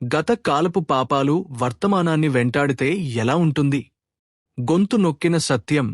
గత కాలపు పాపాలు వర్తమానాన్ని వెంటాడితే ఎలా ఉంటుంది? గొంతు నొక్కిన సత్యం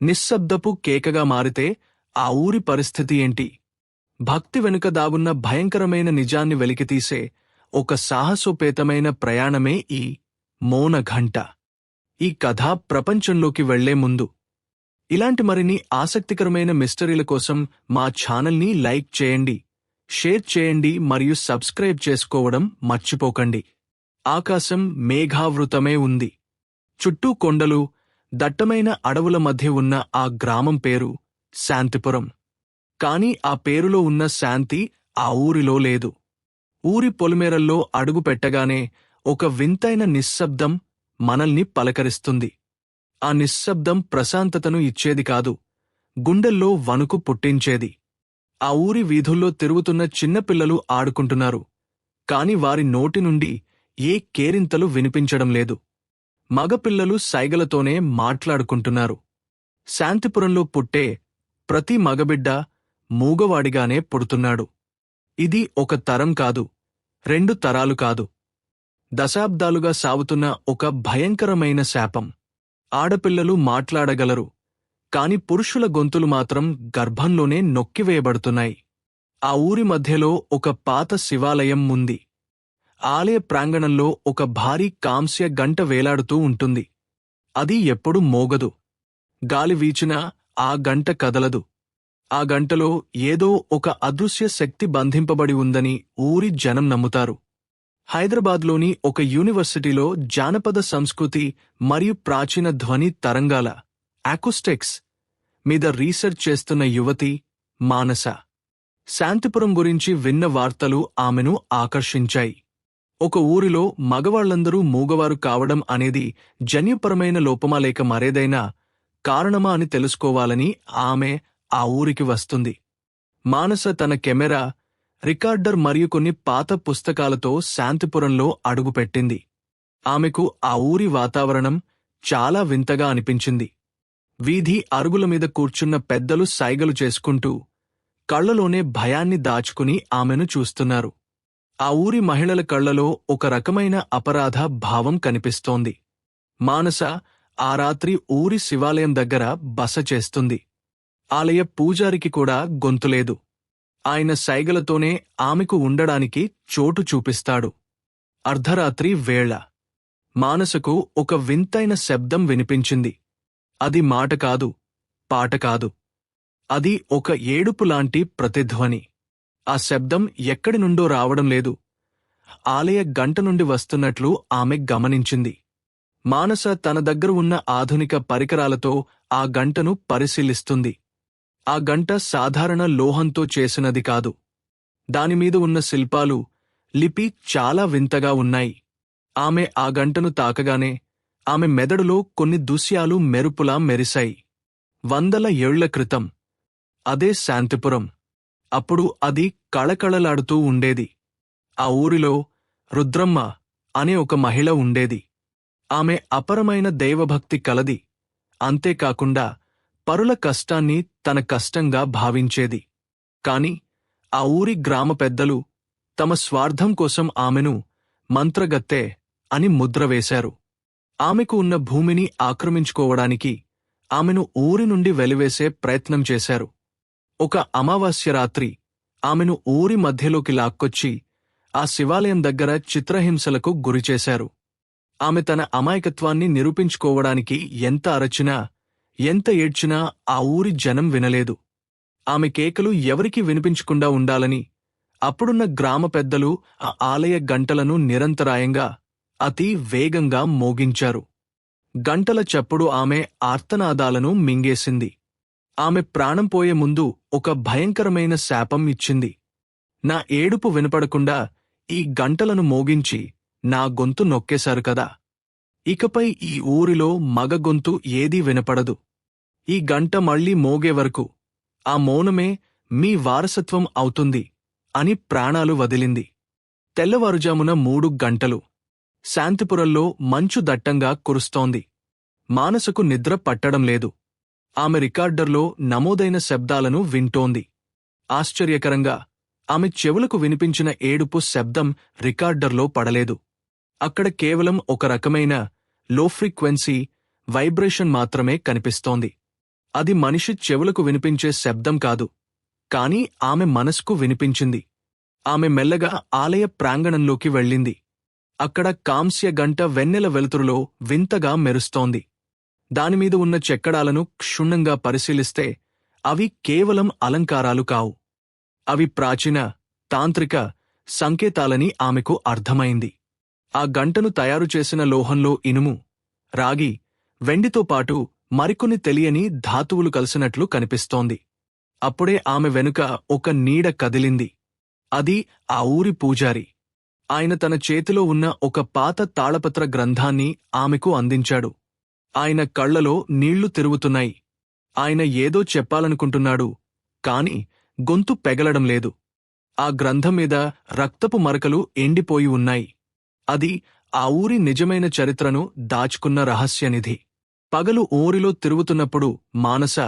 నిశ్శబ్దపు కేకగా మారితే ఆ ఊరి పరిస్థితి ఏంటి? భక్తి వెనుక దాగున్న భయంకరమైన నిజాన్ని వెలికితీసే ఒక సాహసోపేతమైన ప్రయాణమే ఈ మౌన ఘంట. ఈ కథ ప్రపంచంలోకి వెళ్లే ముందు ఇలాంటి మరిన్ని ఆసక్తికరమైన మిస్టరీల కోసం మా ఛానల్ని లైక్ చేయండి, షేర్ చేయండి మరియు సబ్స్క్రైబ్ చేసుకోవడం మర్చిపోకండి. ఆకాశం మేఘావృతమే ఉంది. చుట్టూ కొండలు, దట్టమైన అడవుల మధ్య ఉన్న ఆ గ్రామం పేరు శాంతిపురం. కాని ఆ పేరులో ఉన్న శాంతి ఆ ఊరిలో లేదు. ఊరి పొలిమేరల్లో అడుగు పెట్టగానే ఒక వింతైన నిశ్శబ్దం మనల్ని పలకరిస్తుంది. ఆ నిశ్శబ్దం ప్రశాంతతను ఇచ్చేది కాదు, గుండెల్లో వణుకు పుట్టించేది. ఆ ఊరి వీధుల్లో తిరుగుతున్న చిన్నపిల్లలు ఆడుకుంటున్నారు, కాని వారి నోటి నుండి ఏ కేరింతలు వినిపించడం లేదు. మగపిల్లలు సైగలతోనే మాట్లాడుకుంటున్నారు. శాంతిపురంలో పుట్టే ప్రతి మగబిడ్డ మూగవాడిగానే పుడుతున్నాడు. ఇది ఒక తరం కాదు, 2 తరాలు కాదు, దశాబ్దాలుగా సాగుతున్న ఒక భయంకరమైన శాపం. ఆడపిల్లలు మాట్లాడగలరు, కాని పురుషుల గొంతులు మాత్రం గర్భంలోనే నొక్కివేయబడుతున్నాయి. ఆ ఊరి మధ్యలో ఒక పాత శివాలయం ఉంది. ఆలయ ప్రాంగణంలో ఒక భారీ కాంస్య గంట వేలాడుతూ ఉంటుంది. అది ఎప్పుడు మోగదు. గాలి వీచినా ఆ గంట కదలదు. ఆ గంటలో ఏదో ఒక అదృశ్య శక్తి బంధింపబడి ఉందని ఊరి జనం నమ్ముతారు. హైదరాబాద్లోని ఒక యూనివర్సిటీలో జానపద సంస్కృతి మరియు ప్రాచీన ధ్వని తరంగాల అకూస్టిక్స్ మీద రీసెర్చ్ చేస్తున్న యువతి మానస. శాంతిపురం గురించి విన్న వార్తలు ఆమెను ఆకర్షించాయి. ఒక ఊరిలో మగవాళ్లందరూ మూగవారు కావడం అనేది జన్యుపరమైన లోపమా లేక మరేదైనా కారణమా అని తెలుసుకోవాలని ఆమె ఆ ఊరికి వస్తుంది. మానస తన కెమెరా, రికార్డర్ మరియు కొన్ని పాత పుస్తకాలతో శాంతిపురంలో అడుగుపెట్టింది. ఆమెకు ఆ ఊరి వాతావరణం చాలా వింతగా అనిపించింది. వీధి అరుగుల మీద కూర్చున్న పెద్దలు సైగలు చేసుకుంటూ కళ్లలోనే భయాన్ని దాచుకుని ఆమెను చూస్తున్నారు. ఆ ఊరి మహిళల కళ్లలో ఒక రకమైన అపరాధ భావం కనిపిస్తోంది. మానస ఆ రాత్రి ఊరి శివాలయం దగ్గర బస చేస్తుంది. ఆలయ పూజారికి కూడా గొంతులేదు. ఆయన సైగలతోనే ఆమెకు ఉండడానికి చోటు చూపిస్తాడు. అర్ధరాత్రి వేళ మానసకు ఒక వింతైన శబ్దం వినిపించింది. అది మాట కాదు, పాట కాదు. అది ఒక ఏడుపులాంటి ప్రతిధ్వని. ఆ శబ్దం ఎక్కడి నుండో రావడం లేదు, ఆలయ గంట నుండి వస్తున్నట్లు ఆమె గమనించింది. మానస తన దగ్గర ఉన్న ఆధునిక పరికరాలతో ఆ గంటను పరిశీలిస్తుంది. ఆ గంట సాధారణ లోహంతో చేసినది కాదు. దానిమీద ఉన్న శిల్పాలు, లిపి చాలా వింతగా ఉన్నాయి. ఆమె ఆ గంటను తాకగానే ఆమె మెదడులో కొన్ని దృశ్యాలు మెరుపులా మెరిశాయి. 100 ఏళ్ల క్రితం అదే శాంతిపురం. అప్పుడు అది కళకళలాడుతూ ఉండేది. ఆ ఊరిలో రుద్రమ్మ అనే ఒక మహిళ ఉండేది. ఆమె అపరమైన దైవభక్తి కలది. అంతేకాకుండా పరుల కష్టాన్ని తన కష్టంగా భావించేది. కాని ఆ ఊరి గ్రామ పెద్దలు తమ స్వార్థం కోసం ఆమెను మంత్రగత్తె అని ముద్ర వేశారు. ఆమెకు ఉన్న భూమిని ఆక్రమించుకోవడానికి ఆమెను ఊరి నుండి వెలివేసే ప్రయత్నం చేశారు. ఒక అమావాస్య రాత్రి ఆమెను ఊరి మధ్యలోకి లాక్కొచ్చి ఆ శివాలయం దగ్గర చిత్రహింసలకు గురిచేశారు. ఆమె తన అమాయకత్వాన్ని నిరూపించుకోవడానికి ఎంత అరచినా, ఎంత ఏడ్చినా ఆ ఊరి జనం వినలేదు. ఆమె కేకలు ఎవరికీ వినిపించకుండా ఉండాలని అప్పుడున్న గ్రామ పెద్దలు ఆ ఆలయ గంటలను నిరంతరాయంగా అతి వేగంగా మోగించారు. గంటల చప్పుడు ఆమె ఆర్తనాదాలను మింగేసింది. ఆమె ప్రాణం పోయే ముందు ఒక భయంకరమైన శాపం ఇచ్చింది. నా ఏడుపు వినపడకుండా ఈ గంటలను మోగించి నా గొంతు నొక్కేశారు కదా, ఇకపై ఈ ఊరిలో మగ గొంతు ఏదీ వినపడదు. ఈ గంట మళ్లీ మోగే వరకు ఆ మౌనమే మీ వారసత్వం అవుతుంది అని ప్రాణాలు వదిలింది. తెల్లవారుజామున 3 గంటలు. శాంతిపురంలో మంచు దట్టంగా కురుస్తోంది. మానసకు నిద్ర పట్టడం లేదు. ఆమె రికార్డర్లో నమోదైన శబ్దాలను వింటోంది. ఆశ్చర్యకరంగా ఆమె చెవులకు వినిపించిన ఏడుపు శబ్దం రికార్డర్లో పడలేదు. అక్కడ కేవలం ఒక రకమైన లో ఫ్రీక్వెన్సీ వైబ్రేషన్ మాత్రమే కనిపిస్తోంది. అది మనిషి చెవులకు వినిపించే శబ్దం కాదు, కాని ఆమె మనసుకు వినిపించింది. ఆమె మెల్లగా ఆలయ ప్రాంగణంలోకి వెళ్ళింది. అక్కడ కాంస్య గంట వెన్నెల వెలుతురులో వింతగా మెరుస్తోంది. దానిమీద ఉన్న చెక్కడాలను క్షుణ్ణంగా పరిశీలిస్తే అవి కేవలం అలంకారాలు కావు. అవి ప్రాచీన, తాంత్రిక సంకేతాలని ఆమెకు అర్థమైంది. ఆ గంటను తయారుచేసిన లోహంలో ఇనుము, రాగి, వెండితో పాటు మరికొన్ని తెలియని ధాతువులు కలిసినట్లు కనిపిస్తోంది. అప్పుడే ఆమె వెనుక ఒక నీడ కదిలింది. అది ఆ ఊరి పూజారి. ఆయన తన చేతిలో ఉన్న ఒక పాత తాళపత్ర గ్రంథాన్ని ఆమెకు అందించాడు. ఆయన కళ్లలో నీళ్లు తిరుగుతున్నాయి. ఆయన ఏదో చెప్పాలనుకుంటున్నాడు, కాని గొంతు పెగలడం లేదు. ఆ గ్రంథం మీద రక్తపు మరకలు ఎండిపోయి ఉన్నాయి. అది ఆ ఊరి నిజమైన చరిత్రను దాచుకున్న రహస్యనిధి. పగలు ఊరిలో తిరుగుతున్నప్పుడు మానస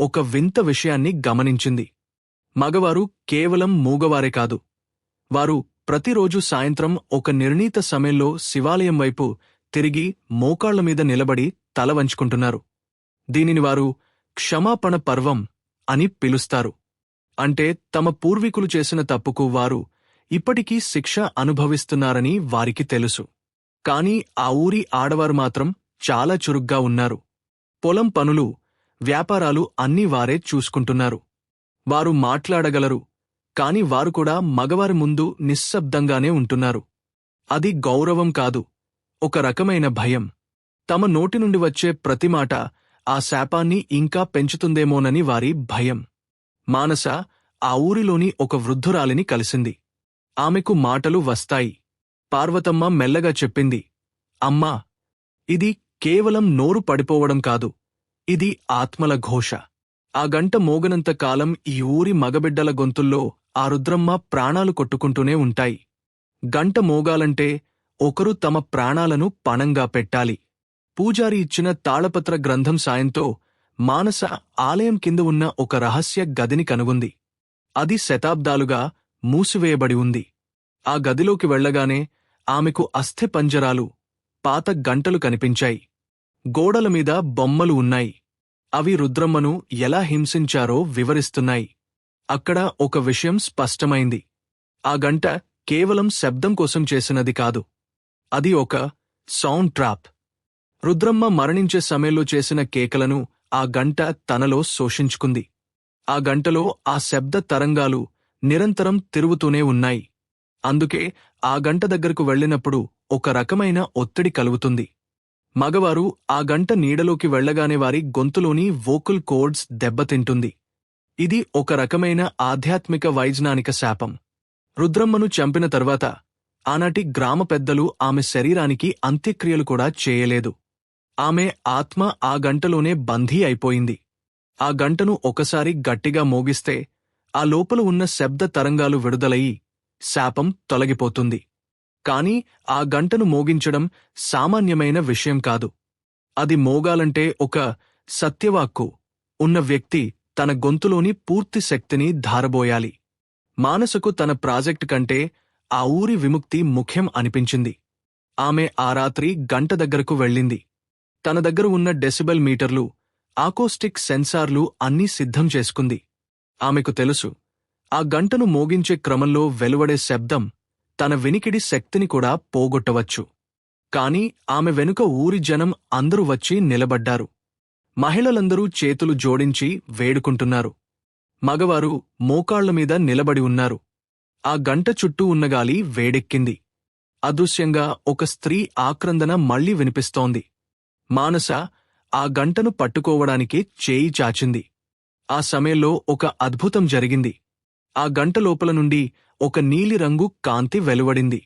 ఒక వింత విషయాన్ని గమనించింది. మగవారు కేవలం మూగవారే కాదు. వారు ప్రతిరోజు సాయంత్రం ఒక నిర్ణీత సమయంలో శివాలయం వైపు తిరిగి మోకాళ్లమీద నిలబడి తల వంచుకుంటున్నారు. దీనిని వారు క్షమాపణ పర్వం అని పిలుస్తారు. అంటే తమ పూర్వీకులు చేసిన తప్పుకు వారు ఇప్పటికీ శిక్ష అనుభవిస్తున్నారని వారికి తెలుసు. కాని ఆ ఊరి ఆడవారు మాత్రం చాలా చురుగ్గా ఉన్నారు. పొలం పనులు, వ్యాపారాలు అన్నీ వారే చూసుకుంటున్నారు. వారు మాట్లాడగలరు, కాని వారు కూడా మగవారి ముందు నిశ్శబ్దంగానే ఉంటున్నారు. అది గౌరవం కాదు, ఒక రకమైన భయం. తమ నోటి నుండి వచ్చే ప్రతి మాట ఆ శాపాన్ని ఇంకా పెంచుతుందేమోనని వారి భయం. మానస ఆ ఊరిలోని ఒక వృద్ధురాలిని కలిసింది. ఆమెకు మాటలు వస్తాయి. పార్వతమ్మ మెల్లగా చెప్పింది, అమ్మా, ఇది కేవలం నోరు పడిపోవడం కాదు, ఇది ఆత్మల ఘోష. ఆ గంట మోగనంత కాలం ఈ ఊరి మగబిడ్డల గొంతుల్లో ఆ రుద్రమ్మ ప్రాణాలు కొట్టుకుంటూనే ఉంటాయి. గంట మోగాలంటే ఒకరు తమ ప్రాణాలను పణంగా పెట్టాలి. పూజారి ఇచ్చిన తాళపత్ర గ్రంథం సాయంతో మానస ఆలయం కింద ఉన్న ఒక రహస్య గదిని కనుగొంది. అది శతాబ్దాలుగా మూసివేయబడి ఉంది. ఆ గదిలోకి వెళ్లగానే ఆమెకు అస్థిపంజరాలు, పాత గంటలు కనిపించాయి. గోడలమీద బొమ్మలు ఉన్నాయి. అవి రుద్రమ్మను ఎలా హింసించారో వివరిస్తున్నాయి. అక్కడ ఒక విషయం స్పష్టమైంది. ఆ గంట కేవలం శబ్దం కోసం చేసినది కాదు. అది ఒక సౌండ్ ట్రాప్. రుద్రమ్మ మరణించే సమయంలో చేసిన కేకలను ఆ గంట తనలో శోషించుకుంది. ఆ గంటలో ఆ శబ్ద తరంగాలు నిరంతరం తిరుగుతూనే ఉన్నాయి. అందుకే ఆ గంట దగ్గరకు వెళ్ళినప్పుడు ఒక రకమైన ఒత్తిడి కలుగుతుంది. మగవారు ఆ గంట నీడలోకి వెళ్లగానే వారి గొంతులోని వోకల్ కోర్డ్స్ దెబ్బతింటుంది. ఇది ఒక రకమైన ఆధ్యాత్మిక వైజ్ఞానిక శాపం. రుద్రమ్మను చంపిన తర్వాత ఆనాటి గ్రామ పెద్దలు ఆమె శరీరానికి అంత్యక్రియలు కూడా చేయలేదు. ఆమె ఆత్మ ఆ గంటలోనే బందీ అయిపోయింది. ఆ గంటను ఒకసారి గట్టిగా మోగిస్తే ఆ లోపల ఉన్న శబ్ద తరంగాలు విడుదలయి శాపం తొలగిపోతుంది. కాని ఆ గంటను మోగించడం సామాన్యమైన విషయం కాదు. అది మోగాలంటే ఒక సత్యవాక్కు ఉన్న వ్యక్తి తన గొంతులోని పూర్తి శక్తిని ధారబోయాలి. మానసకు తన ప్రాజెక్ట్ కంటే ఆ ఊరి విముక్తి ముఖ్యం అనిపించింది. ఆమె ఆ రాత్రి గంట దగ్గరకు వెళ్ళింది. తన దగ్గర ఉన్న డెసిబెల్ మీటర్లు, ఆకోస్టిక్ సెన్సార్లు అన్నీ సిద్ధం చేసుకుంది. ఆమెకు తెలుసు, ఆ గంటను మోగించే క్రమంలో వెలువడే శబ్దం తన వినికిడి శక్తిని కూడా పోగొట్టవచ్చు. కాని ఆమె వెనుక ఊరి జనం అందరూ వచ్చి నిలబడ్డారు. మహిళలందరూ చేతులు జోడించి వేడుకుంటున్నారు. మగవారు మోకాళ్లమీద నిలబడి ఉన్నారు. ఆ గంట చుట్టూ ఉన్న గాలి వేడెక్కింది. అదృశ్యంగా ఒక స్త్రీ ఆక్రందన మళ్లీ వినిపిస్తోంది. మానస ఆ గంటను పట్టుకోవడానికి చేయి చాచింది. ఆ సమయంలో ఒక అద్భుతం జరిగింది. ఆ గంట లోపల నుండి ఒక నీలిరంగు కాంతి వెలువడింది.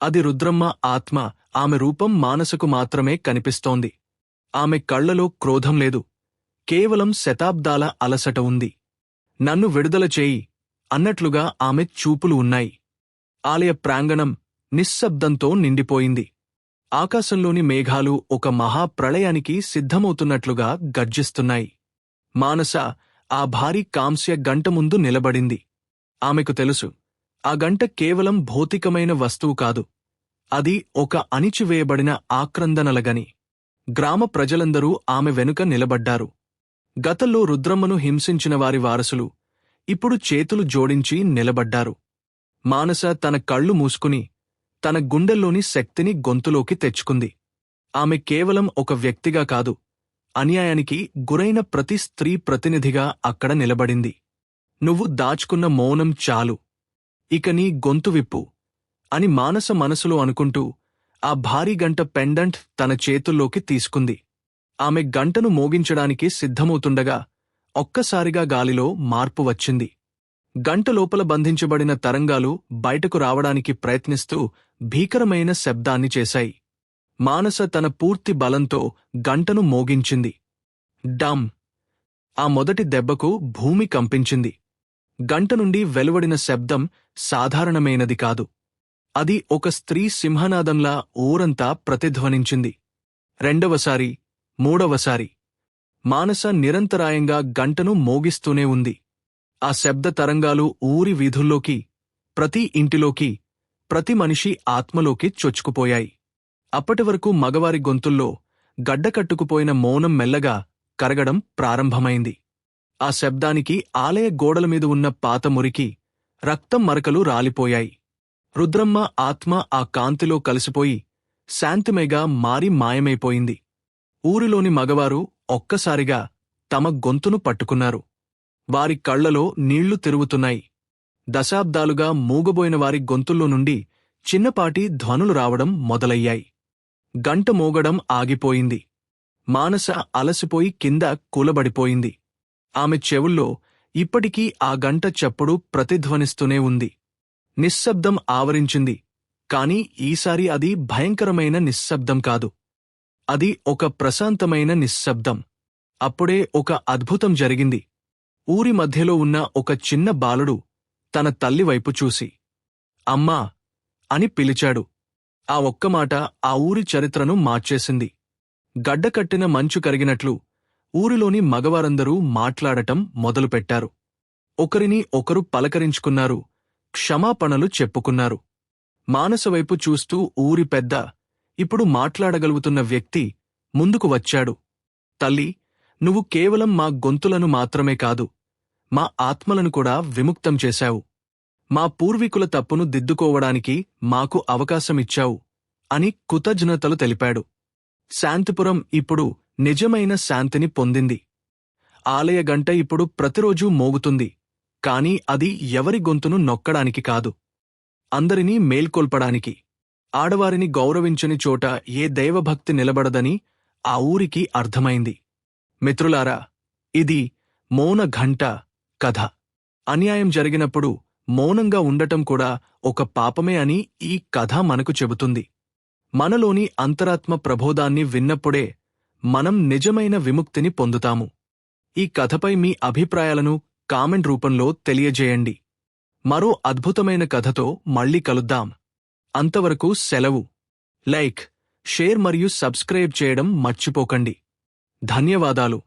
అది రుద్రమ్మ ఆత్మ. ఆమె రూపం మానసకు మాత్రమే కనిపిస్తోంది. ఆమె కళ్లలో క్రోధం లేదు, కేవలం శతాబ్దాల అలసట ఉంది. నన్ను విడుదల చేయి అన్నట్లుగా ఆమె చూపులు ఉన్నాయి. ఆలయ ప్రాంగణం నిశ్శబ్దంతో నిండిపోయింది. ఆకాశంలోని మేఘాలు ఒక మహాప్రళయానికి సిద్ధమవుతున్నట్లుగా గర్జిస్తున్నాయి. మానస ఆ భారీ కాంస్య గంట ముందు నిలబడింది. ఆమెకు తెలుసు, ఆ గంట కేవలం భౌతికమైన వస్తువు కాదు. అది ఒక అణిచివేయబడిన ఆక్రందనలగని. గ్రామ ప్రజలందరూ ఆమె వెనుక నిలబడ్డారు. గతంలో రుద్రమ్మను హింసించిన వారి వారసులు ఇప్పుడు చేతులు జోడించి నిలబడ్డారు. మానస తన కళ్ళు మూసుకుని తన గుండెల్లోని శక్తిని గొంతులోకి తెచ్చుకుంది. ఆమె కేవలం ఒక వ్యక్తిగా కాదు, అన్యాయానికి గురైన ప్రతి స్త్రీ ప్రతినిధిగా అక్కడ నిలబడింది. నువ్వు దాచుకున్న మౌనం చాలు, ఇక నీ గొంతు విప్పు అని మానస మనసులో అనుకుంటూ ఆ భారీ గంట పెండెంట్ తన చేతుల్లోకి తీసుకుంది. ఆమె గంటను మోగించడానికి సిద్ధమవుతుండగా ఒక్కసారిగా గాలిలో మార్పు వచ్చింది. గంట లోపల బంధించబడిన తరంగాలు బయటకు రావడానికి ప్రయత్నిస్తూ భీకరమైన శబ్దాన్ని చేశాయి. మానస తన పూర్తి బలంతో గంటను మోగించింది. డమ్! ఆ మొదటి దెబ్బకు భూమి కంపించింది. గంట నుండి వెలువడిన శబ్దం సాధారణమైనది కాదు. అది ఒక స్త్రీ సింహనాదంలా ఊరంతా ప్రతిధ్వనించింది. రెండవసారి, మూడవసారి మానస నిరంతరాయంగా గంటను మోగిస్తూనే ఉంది. ఆ శబ్ద తరంగాలు ఊరి వీధుల్లోకి, ప్రతి ఇంటిలోకి, ప్రతి మనిషి ఆత్మలోకి చొచ్చుకుపోయాయి. అప్పటివరకు మగవారి గొంతుల్లో గడ్డకట్టుకుపోయిన మౌనం మెల్లగా కరగడం ప్రారంభమైంది. ఆ శబ్దానికి ఆలయ గోడలమీద ఉన్న పాత మురికి, రక్తం మరకలు రాలిపోయాయి. రుద్రమ్మ ఆత్మ ఆ కాంతిలో కలిసిపోయి శాంతిమేగా మారి మాయమైపోయింది. ఊరిలోని మగవారు ఒక్కసారిగా తమ గొంతును పట్టుకున్నారు. వారి కళ్లలో నీళ్లు తిరుగుతున్నాయి. దశాబ్దాలుగా మూగబోయిన వారి గొంతుల్లో నుండి చిన్నపాటి ధ్వనులు రావడం మొదలయ్యాయి. గంట మోగడం ఆగిపోయింది. మానస అలసిపోయి కింద కూలబడిపోయింది. ఆమె చెవుల్లో ఇప్పటికీ ఆ గంట చప్పుడు ప్రతిధ్వనిస్తూనే ఉంది. నిశ్శబ్దం ఆవరించింది. కాని ఈసారి అది భయంకరమైన నిశ్శబ్దం కాదు. అది ఒక ప్రశాంతమైన నిశ్శబ్దం. అప్పుడే ఒక అద్భుతం జరిగింది. ఊరి మధ్యలో ఉన్న ఒక చిన్న బాలుడు తన తల్లివైపు చూసి అమ్మా అని పిలిచాడు. ఆ ఒక్క మాట ఆ ఊరి చరిత్రను మార్చేసింది. గడ్డకట్టిన మంచు కరిగినట్లు ఊరిలోని మగవారందరూ మాట్లాడటం మొదలుపెట్టారు. ఒకరిని ఒకరు పలకరించుకున్నారు, క్షమాపణలు చెప్పుకున్నారు. మానసవైపు చూస్తూ ఊరి పెద్ద, ఇప్పుడు మాట్లాడగలుగుతున్న వ్యక్తి ముందుకు వచ్చాడు. తల్లి, నువ్వు కేవలం మా గొంతులను మాత్రమే కాదు, మా ఆత్మలను కూడా విముక్తం చేశావు. మా పూర్వీకుల తప్పును దిద్దుకోవడానికి మాకు అవకాశమిచ్చావు అని కృతజ్ఞతలు తెలిపాడు. శాంతిపురం ఇప్పుడు నిజమైన శాంతిని పొందింది. ఆలయ గంట ఇప్పుడు ప్రతిరోజూ మోగుతుంది. కాని అది ఎవరి గొంతును నొక్కడానికి కాదు, అందరినీ మేల్కొల్పడానికి. ఆడవారిని గౌరవించని చోట ఏ దైవభక్తి నిలబడదని ఆ ఊరికి అర్థమైంది. మిత్రులారా, ఇది మౌన ఘంట కథ. అన్యాయం జరిగినప్పుడు మౌనంగా ఉండటం కూడా ఒక పాపమే అని ఈ కథ మనకు చెబుతుంది. మనలోని అంతరాత్మ ప్రబోధాన్ని విన్నప్పుడే మనం నిజమైన విముక్తిని పొందుతాము. ఈ కథపై మీ అభిప్రాయాలను కామెంట్ రూపంలో తెలియజేయండి. మరో అద్భుతమైన కథతో మళ్ళీ కలుద్దాం. అంతవరకు సెలవు. లైక్, షేర్ మరియు సబ్స్క్రైబ్ చేయడం మర్చిపోకండి. ధన్యవాదాలు.